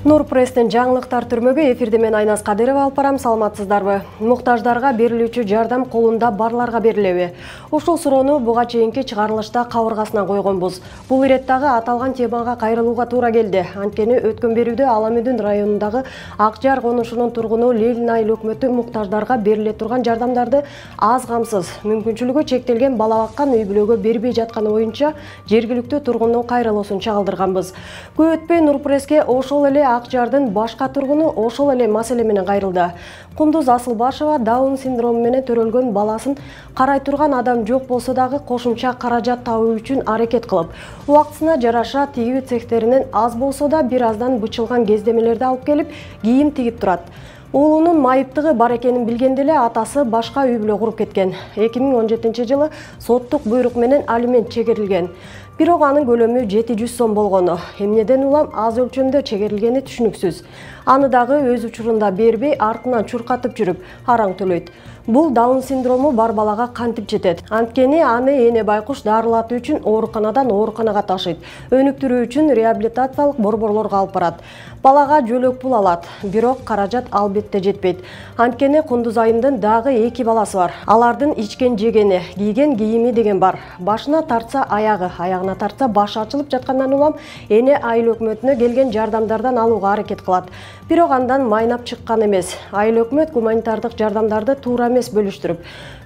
Нурпресстин жаңылыктар түрмөгү эфирде мен Айназ Кадырова алып барам. Саламатсыздарбы? Муктаждарга берилүүчү жардам колунда барларга берилеби? Ушул суроону буга чейинки чыгарылышта кабыргасына койгонбуз. Бул иреттагы аталган темага кайрылууга туура келди. Анткени өткөн берүүдө Аламүдүн районундагы Акжар конушунун тургуну Лелин айыл өкмөтү муктаждарга бериле турган жардамдарды аз камсыз, мүмкүнчүлүгү чектелген бала баккан үй бүлөгө бербей жатканы боюнча жергиликтүү тургундун кайрылуусун чагылдырганбыз. Көп өтпөй Нурпресске ошол эле Акжардын башка тургуну ошол эле маселе менен кайрылды. Кундуз Асылбашева Даун синдрому менен төрөлгөн баласын карай турган адам жок болсо дагы кошумча каражат табуу үчүн аракет кылып, убактысына жараша тигүү цехтеринен аз болсо да бир аздан бычылган кездемелерди алып келип, кийим тигип турат. Уулунун майыптыгы бар экенин билгенде эле атасы башка үй бүлө куруп кеткен. 2017-жылы соттук буйрук менен алимент чегерилген. Бирок анын көлөмү 700 сом болгону. Эмнеден улам аз өлчөмдө чегерилгени түшүнүксүз. Аны дагы өз учурунда бербей, артынан чуркатып жүрүп, араң төлөйт. Бул Даун синдрому бар балага кантип жетет? Анткени аны эне байкуш дарылатуу үчүн ооруканадан ооруканага ташыйт. Өнүктүрүү үчүн реабилитациялык борборлорго алып барат. Балага жөлөк пул алат, бирок каражат албетте жетпейт. Анткени Кундуз айымдын дагы 2 баласы бар. Алардын ичкен жегени, кийген кийими деген бар. Башына тартса аягы, аягына тартса башы ачылып жаткандан улам эне айыл өкмөтүнө келген жардамдардан алууга аракет кылат. Бирок андан майнап чыккан эмес. Айыл өкмөт гуманитардык жардамдарды туура эмес бөлүштүрүп,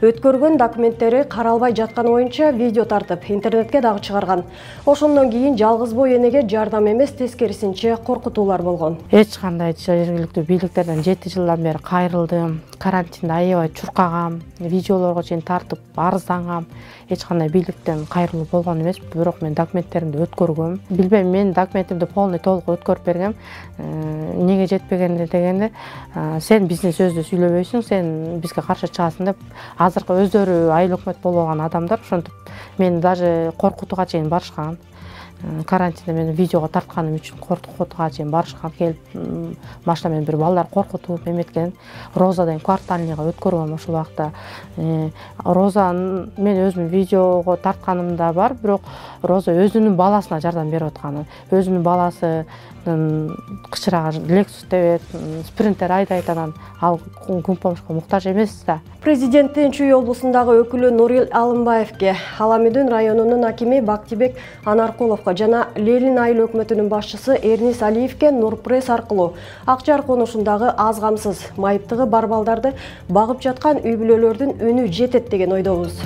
өткөргөн документтери каралбай жатканы боюнча видео тартып, интернетке дагы чыгарган. Ошондон кийин жалгыз бой энеге жардам эмес, тескерисинче коркутуулар болгон. Эч кандай жергиликтүү бийликтерден 7 жылдан бери кайрылдым. Карантинде аябай чуркагам, видеолорго чейин тартып арыздангам. Эч кандай бийликтен кайрылуу болгон эмес, бирок мен документтеримди өткөргөм. Билбейм, мен документимди полный толук өткөрүп бергем. Неге жетпеген дегенде, сен биздин сөздү сүйлөбөйсүң, сен бизге каршы чыгасың деп, азыркы өздөрү айыл өкмөт болгон адамдар ошентип мени даже коркутууга чейин барышкан. Карантинде мен видеого тартканым үчүн коркутууга чейин барышкан, келип машина менен бир балдар коркутуп эметкен. Розадан квартальныйга өткөргөм ошол убакта. Роза мен өзүм видеого тартканымда бар, бирок Роза өзүнүн баласына жардам берип атканы. Өзүнүн баласы кычырагы Lexus деп спринтер айдайт, анан ал помощко муктаж эмес да. Президенттин Чүй облусундагы өкүлү Нурил Алымбаевке, Аламүдүн районунун акими Бактибек Анаркуловго жана Лелин айыл өкмөтүнүн башчысы Эрнис Алиевке Нурпресс аркылуу Акжар конушундагы аз камсыз, майыптыгы бар балдарды багып жаткан үй бүлөлөрдүн үнү жетет деген ойдобуз.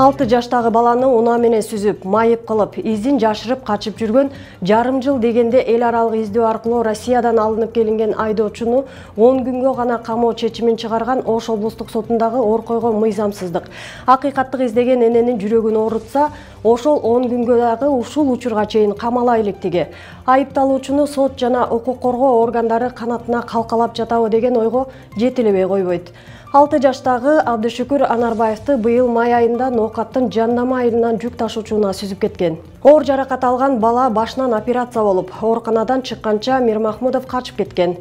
6 жаштагы баланы унаа менен сүзүп, майып кылып, изин жашырып качып жүргөн жарым жыл дегенде эл аралык издөө аркылуу Россиядан алынып келинген айдоочуну 10 күнгө гана камоо чечимин чыгарган Ош облустук сотундагы ор койгон мыйзамсыздык. Акыйкаттык издеген эненин жүрөгүн оорутса, ошол 10 күнгө дагы ушул учурга чейин камала электиги. Айыпталуучуну сот жана укук коргоо органдары канатына калкалап жатабы деген ойго жетилебей койбойт. 6 жаштагы Абдышүкүр Анарбаевди быйыл май айында Ноокаттын Жандама айылынан жүк ташуучуна сүзүп кеткен. Оор жаракат алган бала башынан операция болуп, ооруканадан чыкканча Мирмахмудов качып кеткен.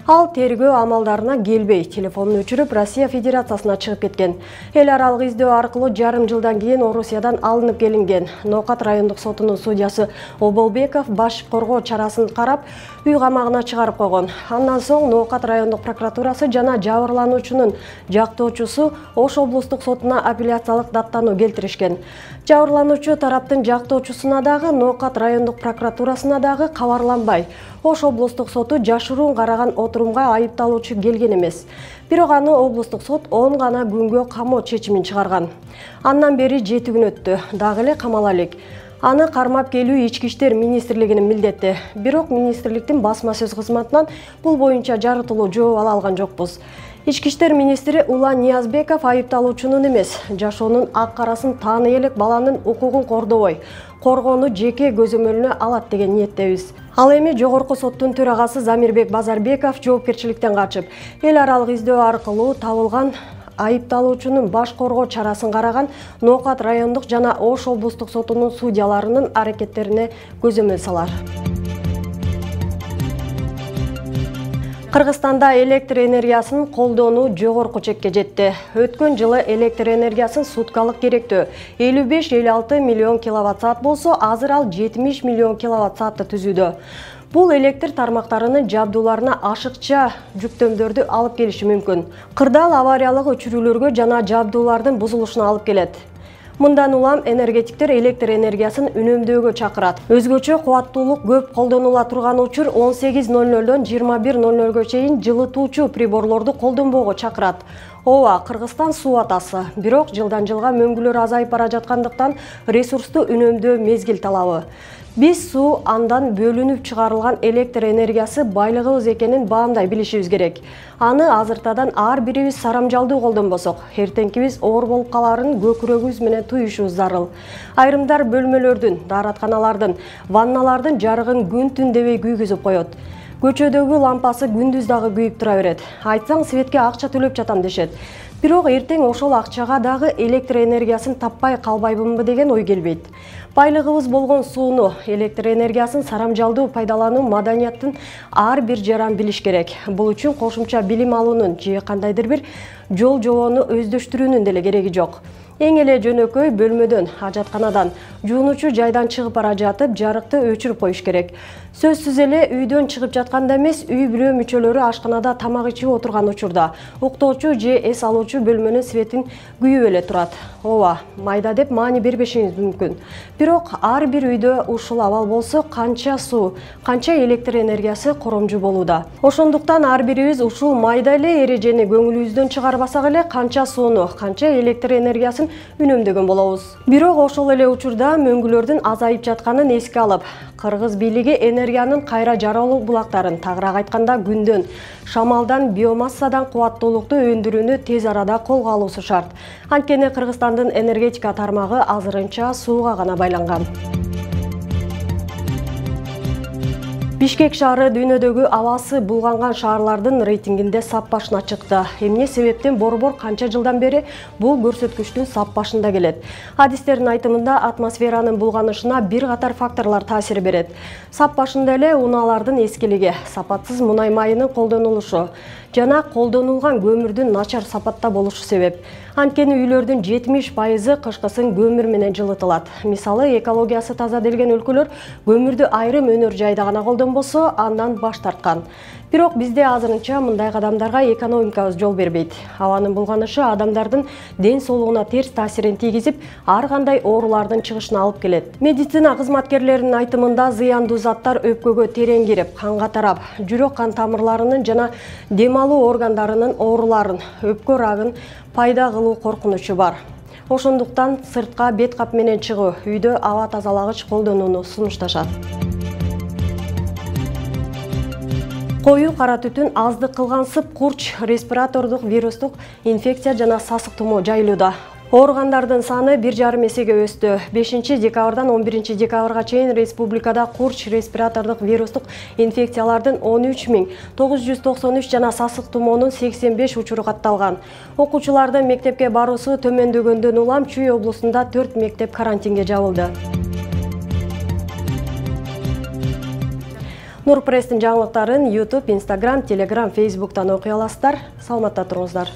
Ал тергөө амалдарына келбей, телефонун өчүрүп Россия Федерациясына чыгып кеткен. Эл аралык издөө аркылуу жарым жылдан кийин Орусиядан алынып келинген. Ноокат райондук сотунун судьясы Оболбеков баш коргоо чарасын карап, үй камагына чыгарып койгон. Андан соң Ноокат райондук прокуратурасы жана жабырлануучунун жактоочусу Ош облустук сотуна апелляциялык даттануу келтиришкен. Жабырлануучу тараптын жактоочусуна дагы, Ноокат райондук прокуратурасына дагы кабарланбай, Ош облустук соту жашыруун караган отурумга айыпталуучу келген эмес. Бирок аны облустук сот 10 гана күнгө камоо чечимин чыгарган. Андан бери 7 күн өттү, дагы эле камала элек. Аны кармап келүү Ички иштер министрлигинин милдети. Бирок министрликтин басма сөз кызматынан бул боюнча жарытылуу жооп ала алган жокпуз. Ички иштер министри Улан Ниязбеков айыпталуучунун эмес, жашоонун ак карасын тааный элек баланын укугун кордобой, коргоону жеке көзөмөлүнө алат деген ниеттебиз. Ал эми жогорку соттун төрагасы Замирбек Базарбеков жоопкерчиликтен качып, эл аралык издөө аркылуу табылган айыпталуучунун баш коргоо чарасын караган Ноокат райондук жана Ош облустук сотунун судьяларынын аракеттерине көзөмөл салар. Кыргызстанда электр энергиясынын колдонуу жогорку чекке жетти. Өткөн жылы электр энергиясын суткалык керектөө 55-56 миллион киловатт-саат болсо, азыр ал 70 миллион киловатт-саатты түзүүдө. Бул электр тармактарынын жабдууларына ашыкча жүктөмдөрдү алып келиши мүмкүн. Кырдаал авариялык өчүрүүлөргө жана жабдуулардын бузулушуна алып келет. Мындан улам энергетиктер электр энергиясын үнөмдөөгө чакырат. Өзгөчө кубаттуулук көп колдонула турган учур 18:00-дон 21:00-га чейин жылытуучу приборлорду колдонбоого чакырат. Ооба, Кыргызстан суу атасы. Бирок жылдан жылга мөңгүлөр азайып бара жаткандыктан ресурсту үнөмдөө мезгил талабы. Биз суу андан бөлүнүп чыгарылган электр энергиясы байлыгыбыз экенин баамдай билишибиз керек. Аны азыртадан ар бирибиз сарамжалдуу колдонбосок, эртеңки оор болуп каларын көкүрөгүбүз менен туюшубуз зарыл. Айрымдар бөлмөлөрдүн, дааратканалардын, ванналардын жарыгын күн-түн дебей күйгүзүп коет. Көчөдөгү лампасы күндүз дагы күйүп тура берет. Айтсаң светке акча төлөп жатам дешет. Бирок эртең ошол акчага дагы электр энергиясын таппай калбайбынбы деген ой келбейт. Байлыгыбыз болгон сууну, электр энергиясын сарамжалдуу пайдалануу маданияттын ар бир жаран билиш керек. Бул үчүн кошумча билим алуунун же кандайдыр бир жол жобону өздөштүрүүнүн деле кереги жок. Эң эле жөнөкөй бөлмөдөн, ажатканадан, жуунучу жайдан чыгып бара жатып, жарыкты өчүрүп коюш керек. Сөзсүз эле үйдөн чыгып жатканда эмес, үй бүлө мүчөлөрү ашканада тамак ичип отурган учурда уктоочу же эс алуучу бөлмөнүн светин күйүп эле турат. Ооба, майда деп маани бербешиңиз мүмкүн. Бирок ар бир үйдө ушул абал болсо, канча суу, канча электр энергиясы коромжу болууда. Ошондуктан ар бирибиз ушул майда эле эрежени көңүлүбүздөн чыгарбасак эле канча сууну, канча электр энергиясын үнөмдөгөн болобуз. Бирок ошол эле учурда мөңгүлөрдүн азайып жатканын эске алып, Кыргыз бийлиги энергиянын кайра жаралуу булактарын, тагыраак айтканда күндөн, шамалдан, биомассадан кубаттуулукту өндүрүүнү тез арада колго алуусу шарт. Анткени Кыргызстандын энергетика тармагы азырынча сууга гана байланган. Бишкек шаары дүйнөдөгү абасы булганган шаарлардын рейтингинде сап башына чыкты. Эмне себептен борбор канча жылдан бери бул көрсөткүчтүн сап башында келет? Адистердин айтымында атмосферанын булганышына бир катар факторлор таасир берет. Сап башында эле унаалардын эскилиги, сапатсыз мунай майынын колдонулушу жана колдонулган көмүрдүн начар сапатта болушу себеп. Анткени үйлөрдүн 70% кышкысын көмүр менен жылытылат. Мисалы, экологиясы таза делген өлкөлөр көмүрдү айрым өнөр жайда гана колдонбосо, андан баш тарткан. Бирок бизде азырынча мындай кадамдарга экономикабыз жол бербейт. Абанын булганышы адамдардын ден соолугуна терс таасирин тийгизип, ар кандай оорулардын чыгышына алып келет. Медицина кызматкерлеринин айтымында зыяндуу заттар өпкөгө терең кирип, канга тарап, жүрөк кан тамырларынын жана дем алуу органдарынын ооруларын, өпкө рагын пайда кылуу коркунучу бар. Ошондуктан сыртка бет кап менен чыгуу, үйдө аба тазалагыч колдонууну сунушташат. Коюу кара түтүн аздык кылгансып, курч, респиратордук вирустук инфекция жана сасык тумоо жайылууда. Ооругандардын саны 1,5 эсеге өстү. 5 декабрдан 11 декабрга чейин республикада курч, респиратордук вирустук инфекциялардын 13.993 жана сасык тумоонун 85 учуру катталган. Окуучулардын мектепке баруусу төмөндөгөндөн улам Чүй облусунда 4 мектеп карантинге жабылды. Нур Пресстин жаңылыктарын YouTube, Instagram, Telegram, Facebook'tan окуй аласыздар. Саламатта туруңуздар.